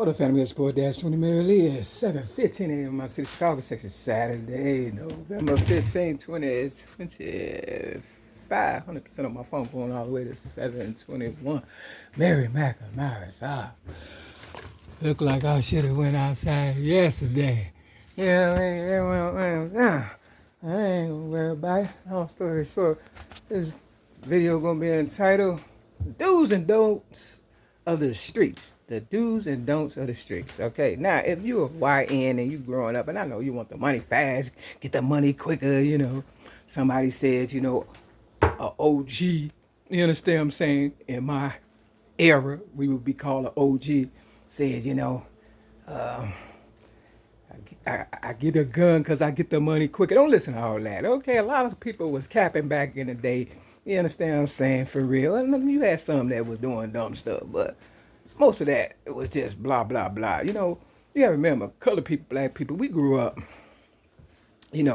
What up, family? It's boy D.S.I.D.W.U. Mary Lee. It's 7:15 a.m. in my city, Chicago, Texas. Saturday, November 15, 2025. 100% on my phone going all the way to 7:21. Mary Mac Maris. Look like I should have went outside yesterday. Yeah, I ain't gonna worry about it. Long story short, this video gonna be entitled Do's and Don'ts of the Streets. The do's and don'ts of the streets. Okay, now if you're a YN and you growing up, and I know you want the money fast, get the money quicker, somebody said, a OG, you understand what I'm saying? In my era, we would be called an OG, said, I get a gun because I get the money quicker. Don't listen to all that. Okay, a lot of people was capping back in the day. You understand what I'm saying? For real. And you had some that was doing dumb stuff, but most of that it was just blah blah blah. You gotta remember, colored people, black people, we grew up,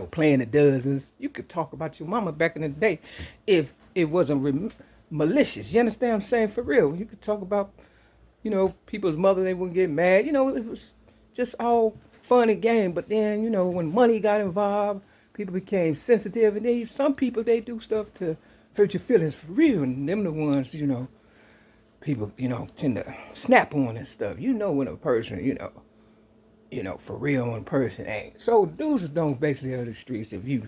playing the dozens. You could talk about your mama back in the day if it wasn't malicious. You understand what I'm saying? For real. You could talk about, people's mother, they wouldn't get mad. It was just all fun and game. But then, when money got involved, people became sensitive. And then some people, they do stuff to hurt your feelings for real. And them the ones, people, tend to snap on and stuff. When a person, for real when a person ain't. So dudes don't basically of the streets. If you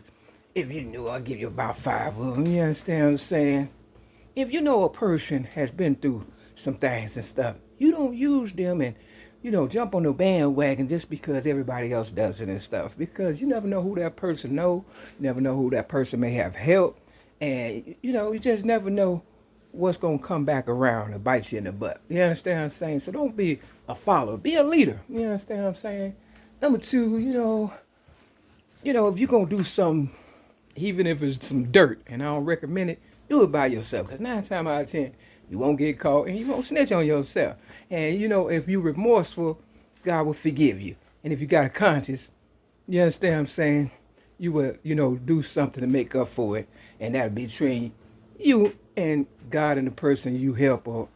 knew, I'll give you about 5 of them. You understand what I'm saying? If you know a person has been through some things and stuff, you don't use them and, jump on the bandwagon just because everybody else does it and stuff. Because you never know who that person know. You never know who that person may have helped. And, you just never know what's going to come back around and bite you in the butt. You understand what I'm saying? So don't be a follower. Be a leader. You understand what I'm saying? Number 2, if you're going to do something, even if it's some dirt, and I don't recommend it, do it by yourself. Because 9 times out of 10, you won't get caught and you won't snitch on yourself. And, if you're remorseful, God will forgive you. And if you got a conscience, you understand what I'm saying? You will, do something to make up for it. And that'll be between you and God and the person you help, or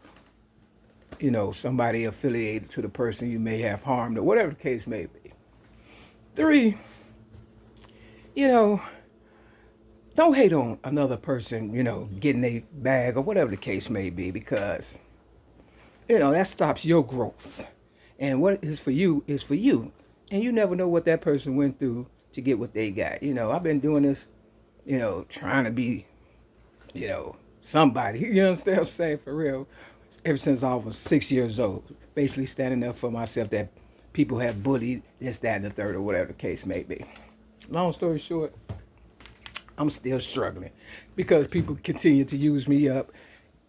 somebody affiliated to the person you may have harmed, or whatever the case may be. 3, don't hate on another person, getting a bag or whatever the case may be, because that stops your growth. And what is for you is for you, and you never know what that person went through to get what they got. I've been doing this, trying to be, somebody. You understand what I'm saying? For real. Ever since I was 6 years old, basically standing up for myself that people have bullied, this, that, and the third, or whatever the case may be. Long story short, I'm still struggling because people continue to use me up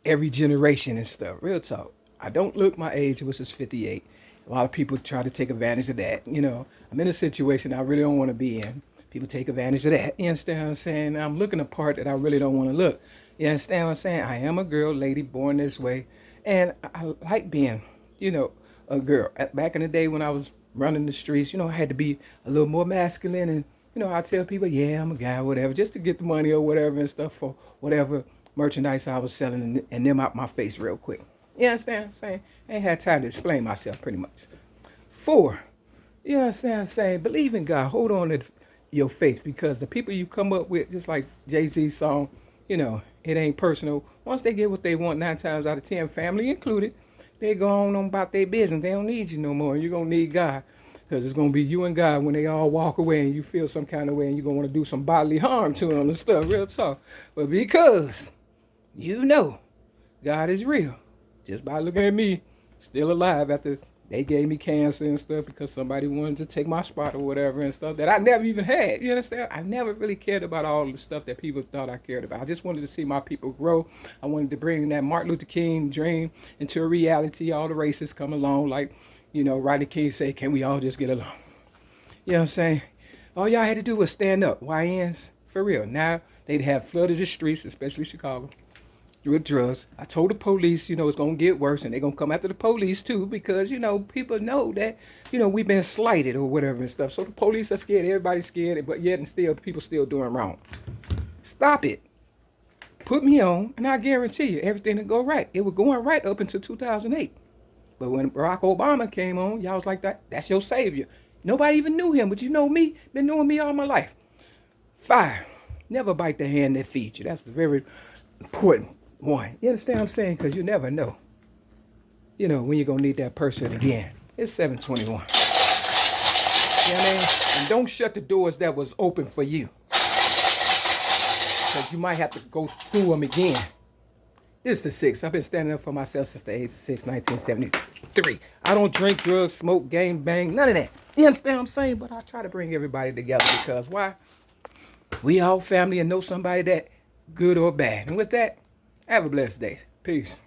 every generation and stuff. Real talk. I don't look my age, which is 58. A lot of people try to take advantage of that. I'm in a situation I really don't want to be in. People take advantage of that. You understand what I'm saying? I'm looking a part that I really don't want to look. You understand what I'm saying? I am a girl, lady, born this way. And I like being, a girl. Back in the day when I was running the streets, I had to be a little more masculine. And, I tell people, yeah, I'm a guy, whatever, just to get the money or whatever and stuff for whatever merchandise I was selling and them out my face real quick. You understand what I'm saying? I ain't had time to explain myself pretty much. 4, you understand what I'm saying? Believe in God. Hold on to your faith, because the people you come up with, just like Jay-Z's song, it ain't personal. Once they get what they want, 9 times out of 10, family included, they go on about their business. They don't need you no more. You're going to need God, because it's going to be you and God when they all walk away and you feel some kind of way and you're going to want to do some bodily harm to them and stuff. Real talk. But because God is real, just by looking at me, still alive after they gave me cancer and stuff because somebody wanted to take my spot or whatever and stuff that I never even had. You understand? I never really cared about all the stuff that people thought I cared about. I just wanted to see my people grow. I wanted to bring that Martin Luther King dream into a reality. All the racists come along, like, Rodney King say, can we all just get along? You know what I'm saying? All y'all had to do was stand up. YNs, for real. Now, they'd have flooded the streets, especially Chicago, with drugs. I told the police, it's going to get worse, and they're going to come after the police too, because, people know that, we've been slighted or whatever and stuff. So the police are scared, everybody's scared, but yet and still, people still doing wrong. Stop it. Put me on, and I guarantee you, everything will go right. It was going right up until 2008. But when Barack Obama came on, y'all was like, that's your savior. Nobody even knew him, but you know me, been knowing me all my life. 5, never bite the hand that feeds you. That's the very important one. You understand what I'm saying? Because you never know, when you're going to need that person again. It's 7:21. You know what I mean? And don't shut the doors that was open for you. Because you might have to go through them again. This is the 6. I've been standing up for myself since the age of 6, 1973. I don't drink, drugs, smoke, gang, bang, none of that. You understand what I'm saying? But I try to bring everybody together because why? We all family and know somebody that good or bad. And with that, have a blessed day. Peace.